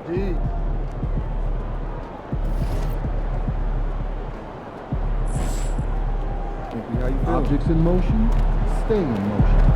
Deep. How you feel? Objects in motion, stay in motion.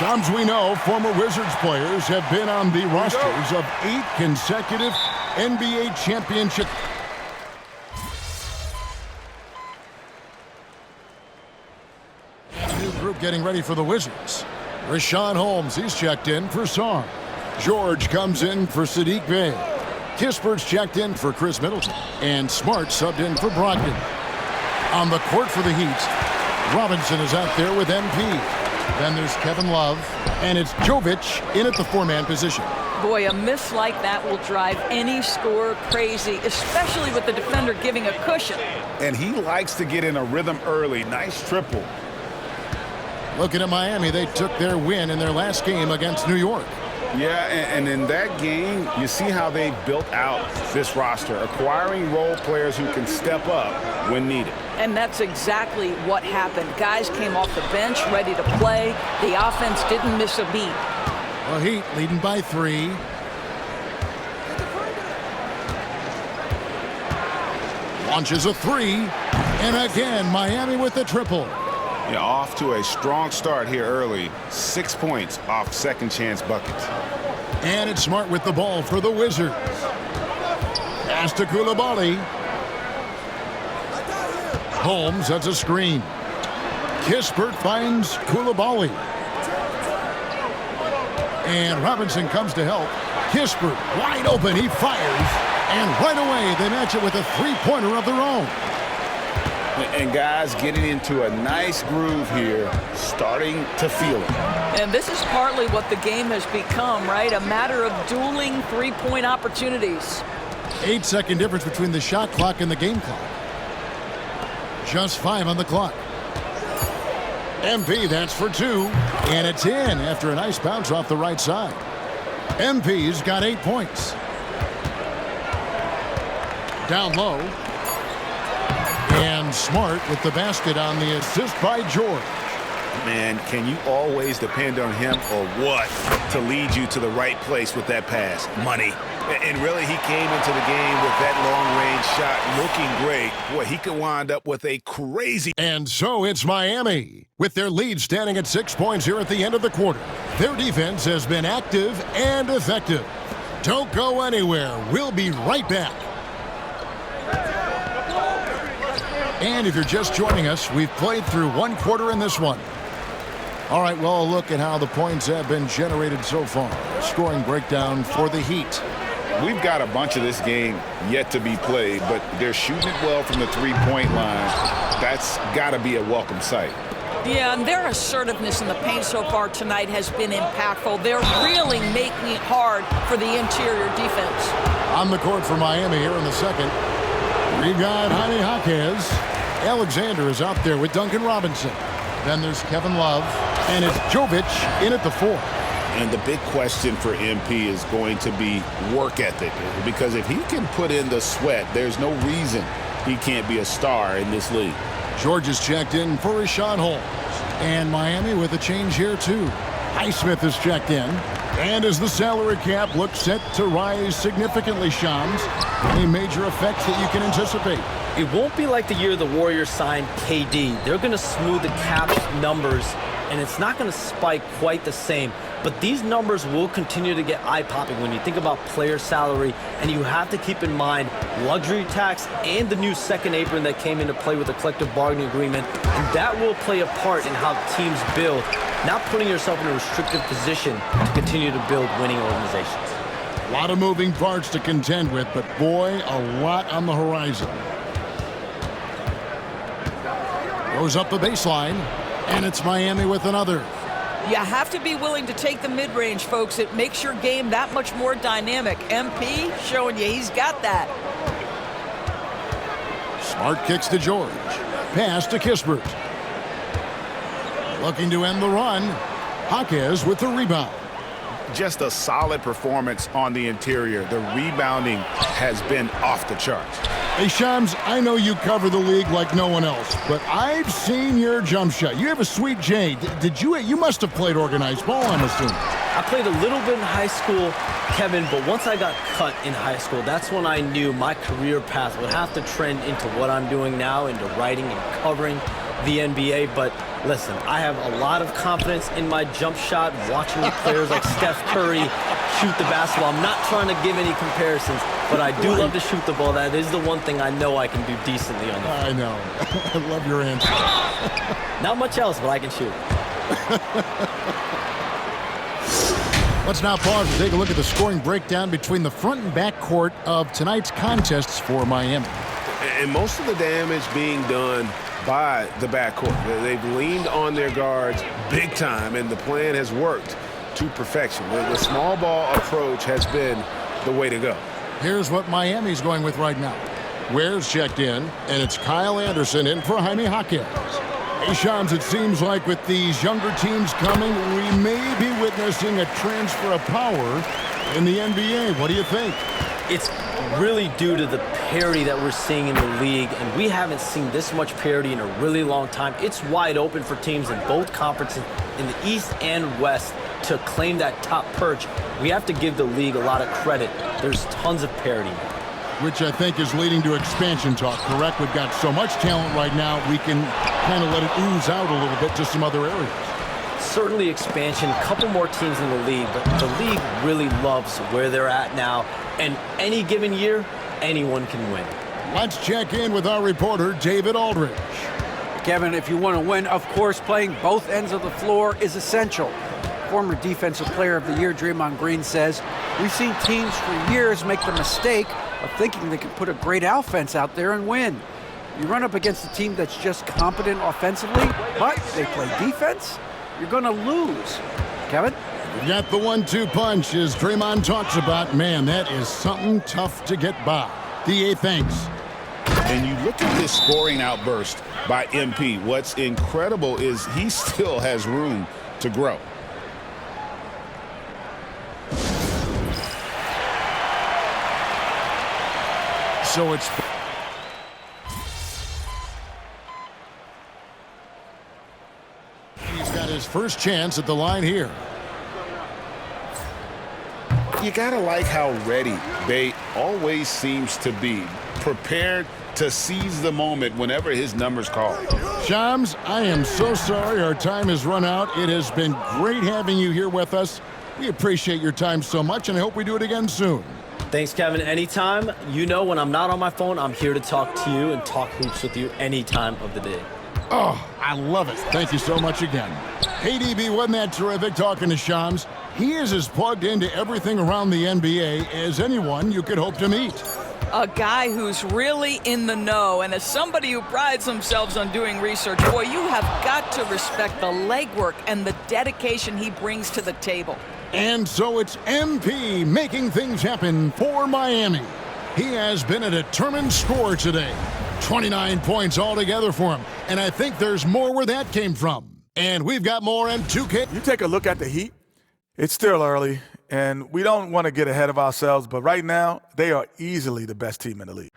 As we know, former Wizards players have been on the rosters of 8 consecutive NBA championships. New group getting ready for the Wizards. Richaun Holmes, he's checked in for Song. George comes in for Saddiq Bey. Kispert's checked in for Chris Middleton. And Smart subbed in for Brogdon. On the court for the Heat, Robinson is out there with MP. Then there's Kevin Love, and it's Jovic in at the 4-man position. Boy, a miss like that will drive any scorer crazy, especially with the defender giving a cushion. And he likes to get in a rhythm early. Nice triple. Looking at Miami, they took their win in their last game against New York. Yeah, and in that game, you see how they built out this roster, acquiring role players who can step up when needed. And that's exactly what happened. Guys came off the bench ready to play. The offense didn't miss a beat. The Heat leading by 3. Launches a 3. And again, Miami with the triple. Yeah, off to a strong start here early. 6 points off second chance buckets. And it's Smart with the ball for the Wizards. Pass to Coulibaly. Holmes, that's a screen. Kispert finds Coulibaly. And Robinson comes to help. Kispert wide open, he fires. And right away, they match it with a 3-pointer of their own. And guys getting into a nice groove here, starting to feel it. And this is partly what the game has become, right? A matter of dueling 3-point opportunities. 8-second difference between the shot clock and the game clock. Just 5 on the clock. MP, that's for 2. And it's in after a nice bounce off the right side. MP's got 8 points. Down low. And Smart with the basket on the assist by George. Man, can you always depend on him or what to lead you to the right place with that pass? Money. And really, he came into the game with that long-range shot looking great. Boy, he could wind up with a crazy... And so it's Miami, with their lead standing at 6 points here at the end of the quarter. Their defense has been active and effective. Don't go anywhere. We'll be right back. And if you're just joining us, we've played through 1 quarter in this one. All right, well, a look at how the points have been generated so far. Scoring breakdown for the Heat. We've got a bunch of this game yet to be played, but they're shooting it well from the 3-point line. That's got to be a welcome sight. Yeah, and their assertiveness in the paint so far tonight has been impactful. They're really making it hard for the interior defense. On the court for Miami here in the second. We've got Jaime Jaquez. Alexander is out there with Duncan Robinson. Then there's Kevin Love. And it's Jovic in at the 4. And the big question for MP is going to be work ethic. Because if he can put in the sweat, there's no reason he can't be a star in this league. George is checked in for Richaun Holmes. And Miami with a change here, too. Highsmith is checked in. And as the salary cap looks set to rise significantly, Shams, any major effects that you can anticipate? It won't be like the year the Warriors signed KD. They're going to smooth the cap numbers and it's not going to spike quite the same. But these numbers will continue to get eye-popping when you think about player salary, and you have to keep in mind luxury tax and the new second apron that came into play with the collective bargaining agreement, and that will play a part in how teams build, not putting yourself in a restrictive position to continue to build winning organizations. A lot of moving parts to contend with, but boy, a lot on the horizon. Goes up the baseline, and it's Miami with another. You have to be willing to take the mid-range, folks. It makes your game that much more dynamic. MP showing you he's got that. Smart kicks to George. Pass to Kispert. Looking to end the run. Jaquez with the rebound. Just a solid performance on the interior. The rebounding has been off the charts. Hey, Shams, I know you cover the league like no one else, but I've seen your jump shot. You have a sweet J. Did you? You must have played organized ball, I'm assuming. I played a little bit in high school, Kevin, but once I got cut in high school, that's when I knew my career path would have to trend into what I'm doing now, into writing and covering the NBA. But listen, I have a lot of confidence in my jump shot, watching players like Steph Curry shoot the basketball. I'm not trying to give any comparisons, but I do love to shoot the ball. That is the one thing I know I can do decently on the field. I know. I love your answer. Not much else, but I can shoot. Let's now pause and take a look at the scoring breakdown between the front and back court of tonight's contests for Miami. And most of the damage being done by the backcourt. They've leaned on their guards big time, and the plan has worked to perfection. The small ball approach has been the way to go. Here's what Miami's going with right now. Ware's checked in, and it's Kyle Anderson in for Jaime Jaquez. Hey, Shams, it seems like with these younger teams coming, we may be witnessing a transfer of power in the NBA. What do you think? It's really due to the parity that we're seeing in the league, and we haven't seen this much parity in a really long time. It's wide open for teams in both conferences, in the East and West, to claim that top perch. We have to give the league a lot of credit. There's tons of parity. Which I think is leading to expansion talk, correct? We've got so much talent right now, we can kind of let it ooze out a little bit to some other areas. Certainly expansion, a couple more teams in the league, but the league really loves where they're at now. And any given year, anyone can win. Let's check in with our reporter, David Aldridge. Kevin, if you want to win, of course, playing both ends of the floor is essential. Former Defensive Player of the Year Draymond Green says, we've seen teams for years make the mistake of thinking they can put a great offense out there and win. You run up against a team that's just competent offensively, but they play defense, you're going to lose. Kevin? We got the 1-2 punch, as Draymond talks about. Man, that is something tough to get by. DA, thanks. And you look at this scoring outburst by MP. What's incredible is he still has room to grow. So it's... He's got his first chance at the line here. You gotta like how ready Bey always seems to be, prepared to seize the moment whenever his number's called. Shams, I am so sorry our time has run out. It has been great having you here with us. We appreciate your time so much, and I hope we do it again soon. Thanks, Kevin. Anytime. You know, when I'm not on my phone, I'm here to talk to you and talk hoops with you any time of the day. Oh, I love it. Thank you so much again. Hey, DB, wasn't that terrific talking to Shams? He is as plugged into everything around the NBA as anyone you could hope to meet. A guy who's really in the know, and as somebody who prides themselves on doing research, boy, you have got to respect the legwork and the dedication he brings to the table. And so it's MP making things happen for Miami. He has been a determined scorer today. 29 points altogether for him. And I think there's more where that came from. And we've got more in 2K. You take a look at the Heat. It's still early, and we don't want to get ahead of ourselves, but right now, they are easily the best team in the league.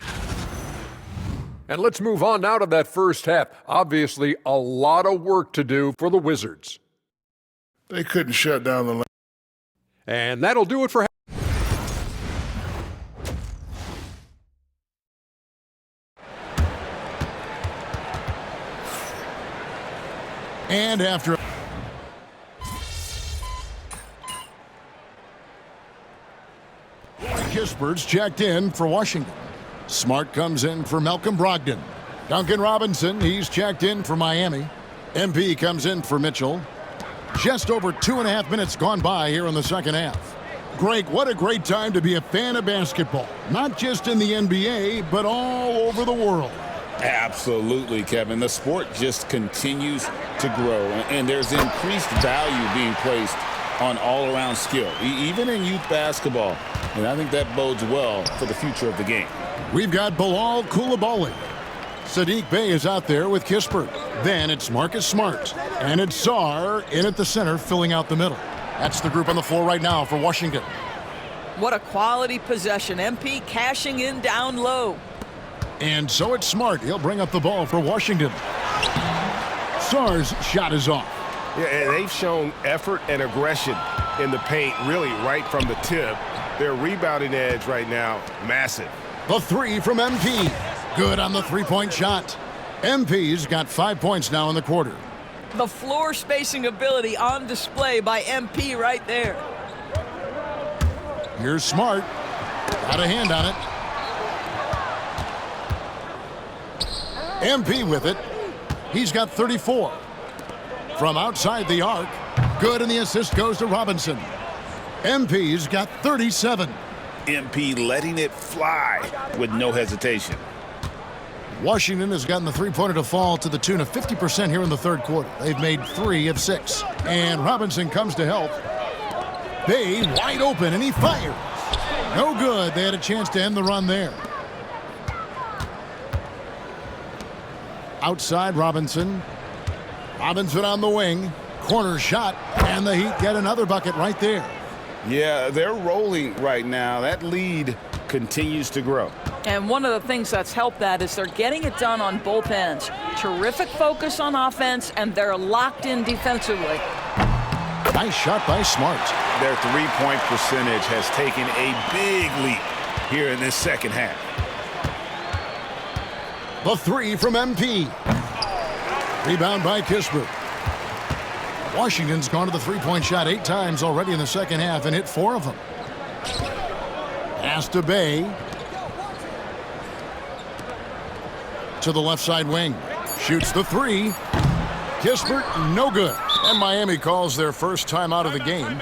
And let's move on now to that first half. Obviously, a lot of work to do for the Wizards. They couldn't shut down the lane. And that'll do it for And after Kispert's checked in for Washington. Smart comes in for Malcolm Brogdon. Duncan Robinson, he's checked in for Miami. MP comes in for Mitchell. Just over 2.5 minutes gone by here in the second half. Greg, what a great time to be a fan of basketball. Not just in the NBA, but all over the world. Absolutely, Kevin. The sport just continues to grow, and there's increased value being placed on all-around skill, even in youth basketball. And I think that bodes well for the future of the game. We've got Bilal Coulibaly. Saddiq Bey is out there with Kispert. Then it's Marcus Smart. And it's Sarr in at the center, filling out the middle. That's the group on the floor right now for Washington. What a quality possession. MP cashing in down low. And so it's Smart. He'll bring up the ball for Washington. Sarr's shot is off. Yeah, and they've shown effort and aggression in the paint, really right from the tip. Their rebounding edge right now, massive. The three from MP. Good on the three-point shot. MP's got 5 points now in the quarter. The floor spacing ability on display by MP right there. Here's Smart. Got a hand on it. MP with it. He's got 34. From outside the arc. Good, and the assist goes to Robinson. MP's got 37. MP letting it fly with no hesitation. Washington has gotten the three-pointer to fall to the tune of 50% here in the third quarter. They've made 3 of 6. And Robinson comes to help. Bey wide open, and he fires. No good. They had a chance to end the run there. Outside Robinson. Robinson on the wing. Corner shot, and the Heat get another bucket right there. Yeah, they're rolling right now. That lead continues to grow. And one of the things that's helped that is they're getting it done on both ends. Terrific focus on offense, and they're locked in defensively. Nice shot by Smart. Their three-point percentage has taken a big leap here in this second half. The three from MP. Rebound by Kispert. Washington's gone to the three-point shot 8 times already in the second half and hit 4 of them. Pass to Bey. To the left side wing. Shoots the 3. Kispert, no good. And Miami calls their first time out of the game.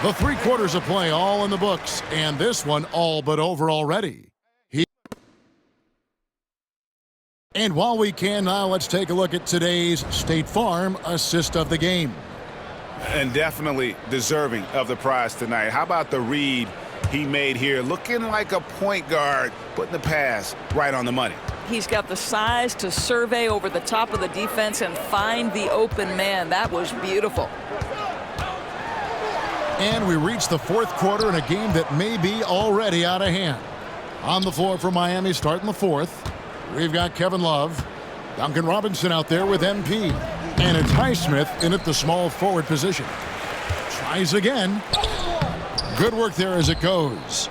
The 3 quarters of play all in the books, and this one all but over already. And while we can now, let's take a look at today's State Farm assist of the game. And definitely deserving of the prize tonight. How about the read he made here? Looking like a point guard, putting the pass right on the money. He's got the size to survey over the top of the defense and find the open man. That was beautiful. And we reach the 4th quarter in a game that may be already out of hand. On the floor for Miami starting the 4th. We've got Kevin Love. Duncan Robinson out there with MP. And it's Highsmith in at the small forward position. Tries again. Good work there as it goes.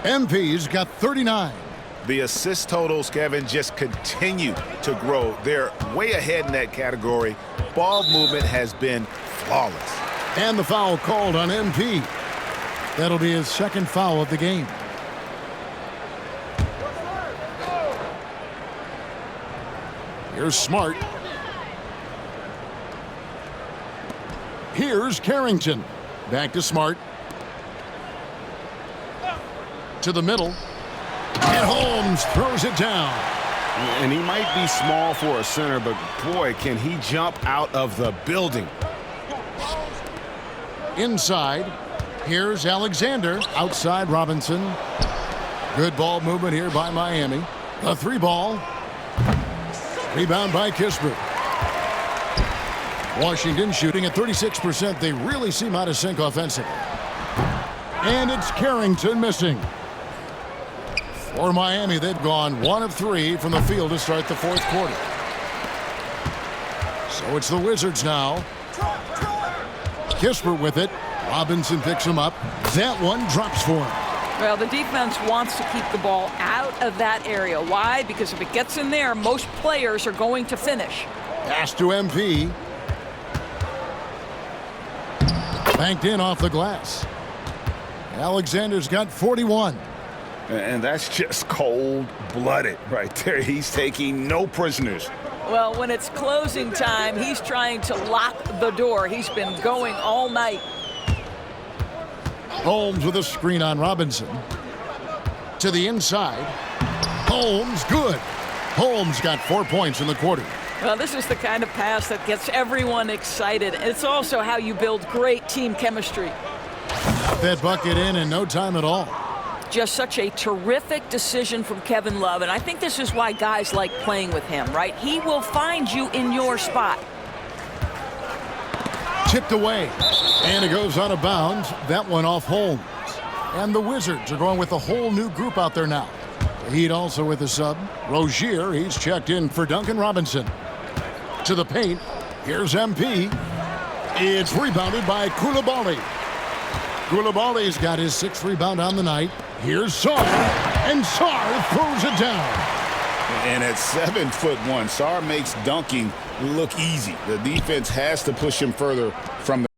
MP's got 39. The assist totals, Kevin, just continue to grow. They're way ahead in that category. Ball movement has been flawless. And the foul called on MP. That'll be his 2nd foul of the game. Here's Smart. Here's Carrington. Back to Smart. To the middle. And Holmes throws it down. And he might be small for a center, but boy, can he jump out of the building. Inside. Here's Alexander. Outside Robinson. Good ball movement here by Miami. A 3 ball. Rebound by Kispert. Washington shooting at 36%. They really seem out of sync offensively. And it's Carrington missing. For Miami, they've gone 1 of 3 from the field to start the 4th quarter. So it's the Wizards now. Kispert with it. Robinson picks him up. That one drops for him. Well, the defense wants to keep the ball out of that area. Why? Because if it gets in there, most players are going to finish. Pass to MP. Banked in off the glass. Alexander's got 41. And that's just cold-blooded right there. He's taking no prisoners. Well, when it's closing time, he's trying to lock the door. He's been going all night. Holmes with a screen on Robinson. To the inside. Holmes, good. Holmes got 4 points in the quarter. Well, this is the kind of pass that gets everyone excited. It's also how you build great team chemistry. That bucket in no time at all. Just such a terrific decision from Kevin Love, and I think this is why guys like playing with him, right? He will find you in your spot. Tipped away, and it goes out of bounds. That one off Holmes. And the Wizards are going with a whole new group out there now. The Heat also with a sub. Rozier, he's checked in for Duncan Robinson. To the paint, here's MP. It's rebounded by Coulibaly. Coulibaly's got his 6th rebound on the night. Here's Sarr, and Sarr throws it down. And at 7'1", Sarr makes dunking look easy. The defense has to push him further from the